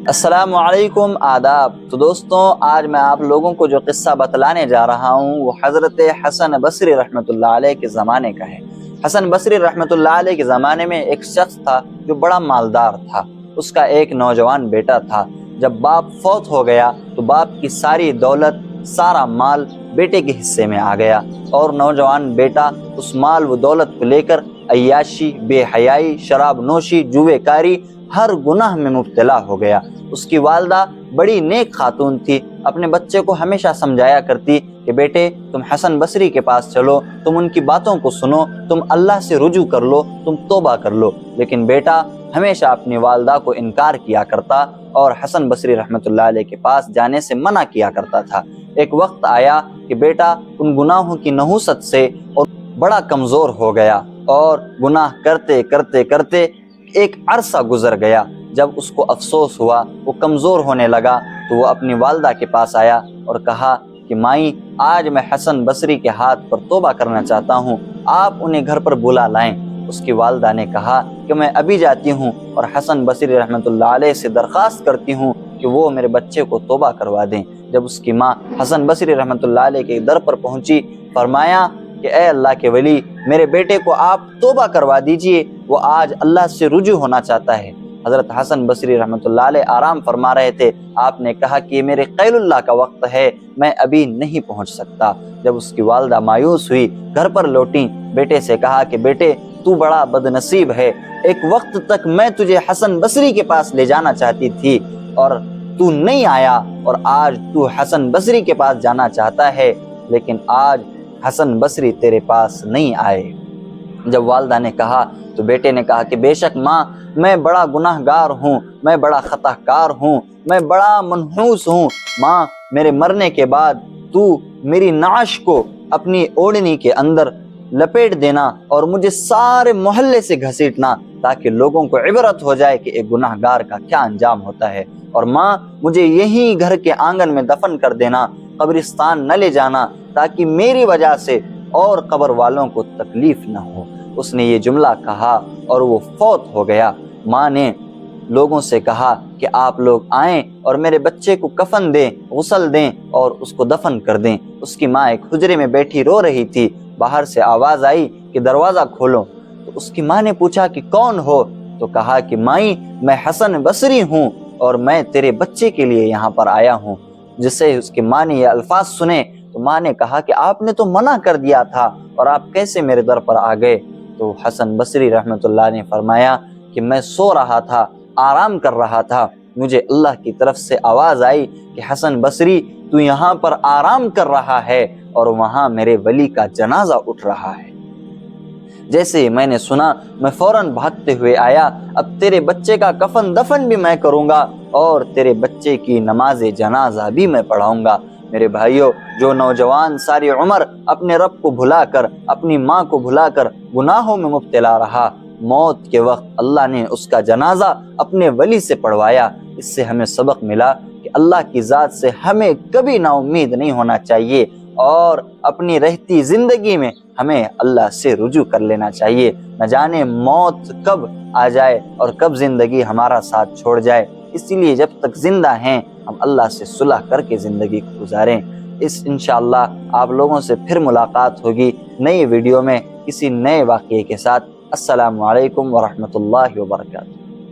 السلام علیکم، آداب۔ تو دوستوں، آج میں آپ لوگوں کو جو قصہ بتلانے جا رہا ہوں وہ حضرت حسن بصری رحمۃ اللہ علیہ کے زمانے کا ہے۔ حسن بصری رحمۃ اللہ علیہ کے زمانے میں ایک شخص تھا جو بڑا مالدار تھا۔ اس کا ایک نوجوان بیٹا تھا۔ جب باپ فوت ہو گیا تو باپ کی ساری دولت، سارا مال بیٹے کے حصے میں آ گیا، اور نوجوان بیٹا اس مال و دولت کو لے کر عیاشی، بے حیائی، شراب نوشی، جوے کاری، ہر گناہ میں مبتلا ہو گیا۔ اس کی والدہ بڑی نیک خاتون تھی، اپنے بچے کو ہمیشہ سمجھایا کرتی کہ بیٹے تم حسن بصری کے پاس چلو، تم ان کی باتوں کو سنو، تم اللہ سے رجوع کر لو، تم توبہ کر لو۔ لیکن بیٹا ہمیشہ اپنی والدہ کو انکار کیا کرتا اور حسن بصری رحمۃ اللہ علیہ کے پاس جانے سے منع کیا کرتا تھا۔ ایک وقت آیا کہ بیٹا ان گناہوں کی نحوست سے اور بڑا کمزور ہو گیا، اور گناہ کرتے کرتے کرتے ایک عرصہ گزر گیا۔ جب اس کو افسوس ہوا، وہ کمزور ہونے لگا، تو وہ اپنی والدہ کے پاس آیا اور کہا کہ مائی، آج میں حسن بصری کے ہاتھ پر توبہ کرنا چاہتا ہوں، آپ انہیں گھر پر بلا لائیں۔ اس کی والدہ نے کہا کہ میں ابھی جاتی ہوں اور حسن بصری رحمۃ اللہ علیہ سے درخواست کرتی ہوں کہ وہ میرے بچے کو توبہ کروا دیں۔ جب اس کی ماں حسن بصری رحمۃ اللہ علیہ کے در پر پہنچی، فرمایا کہ اے اللہ کے ولی، میرے بیٹے کو آپ توبہ کروا دیجئے، وہ آج اللہ سے رجوع ہونا چاہتا ہے۔ حضرت حسن بصری رحمۃ اللہ علیہ آرام فرما رہے تھے۔ آپ نے کہا کہ یہ میرے قیل اللہ کا وقت ہے، میں ابھی نہیں پہنچ سکتا۔ جب اس کی والدہ مایوس ہوئی، گھر پر لوٹیں، بیٹے سے کہا کہ بیٹے تو بڑا بد نصیب ہے، ایک وقت تک میں تجھے حسن بصری کے پاس لے جانا چاہتی تھی اور تو نہیں آیا، اور آج تو حسن بصری کے پاس جانا چاہتا ہے، لیکن آج حسن بصری تیرے پاس نہیں آئے۔ جب والدہ نے کہا تو بیٹے نے کہا کہ بے شک ماں، میں بڑا گناہ گار ہوں، میں بڑا خطا کار ہوں، میں بڑا منحوس ہوں۔ ماں، میرے مرنے کے بعد تو میری نعش کو اپنی اوڑھنی کے اندر لپیٹ دینا اور مجھے سارے محلے سے گھسیٹنا، تاکہ لوگوں کو عبرت ہو جائے کہ ایک گناہ گار کا کیا انجام ہوتا ہے۔ اور ماں، مجھے یہی گھر کے آنگن میں دفن کر دینا، قبرستان نہ لے جانا، تاکہ میری وجہ سے اور قبر والوں کو تکلیف نہ ہو۔ اس نے یہ جملہ کہا اور وہ فوت ہو گیا۔ ماں نے لوگوں سے کہا کہ آپ لوگ آئیں اور میرے بچے کو کفن دیں، غسل دیں اور اس کو دفن کر دیں۔ اس کی ماں ایک حجرے میں بیٹھی رو رہی تھی۔ باہر سے آواز آئی کہ دروازہ کھولو۔ تو اس کی ماں نے پوچھا کہ کون ہو؟ تو کہا کہ مائی، میں حسن بصری ہوں اور میں تیرے بچے کے لیے یہاں پر آیا ہوں۔ جس سے اس کی ماں نے یہ الفاظ سنے تو ماں نے کہا کہ آپ نے تو منع کر دیا تھا، اور آپ کیسے میرے در پر آ گئے؟ تو حسن بصری رحمۃ اللہ نے فرمایا کہ میں سو رہا تھا، آرام کر رہا تھا، مجھے اللہ کی طرف سے آواز آئی کہ حسن بصری تو یہاں پر آرام کر رہا ہے اور وہاں میرے ولی کا جنازہ اٹھ رہا ہے۔ جیسے ہی میں نے سنا، میں فوراً بھاگتے ہوئے آیا۔ اب تیرے بچے کا کفن دفن بھی میں کروں گا اور تیرے بچے کی نماز جنازہ بھی میں پڑھاؤں گا۔ میرے بھائیوں، جو نوجوان ساری عمر اپنے رب کو بھلا کر، اپنی ماں کو بھلا کر گناہوں میں مبتلا رہا، موت کے وقت اللہ نے اس کا جنازہ اپنے ولی سے پڑھوایا۔ اس سے ہمیں سبق ملا کہ اللہ کی ذات سے ہمیں کبھی نا امید نہیں ہونا چاہیے، اور اپنی رہتی زندگی میں ہمیں اللہ سے رجوع کر لینا چاہیے۔ نہ جانے موت کب آ جائے اور کب زندگی ہمارا ساتھ چھوڑ جائے، اسی لیے جب تک زندہ ہیں ہم اللہ سے صلح کر کے زندگی کو گزاریں۔ انشاءاللہ آپ لوگوں سے پھر ملاقات ہوگی نئی ویڈیو میں کسی نئے واقعے کے ساتھ۔ السلام علیکم ورحمۃ اللہ وبرکاتہ۔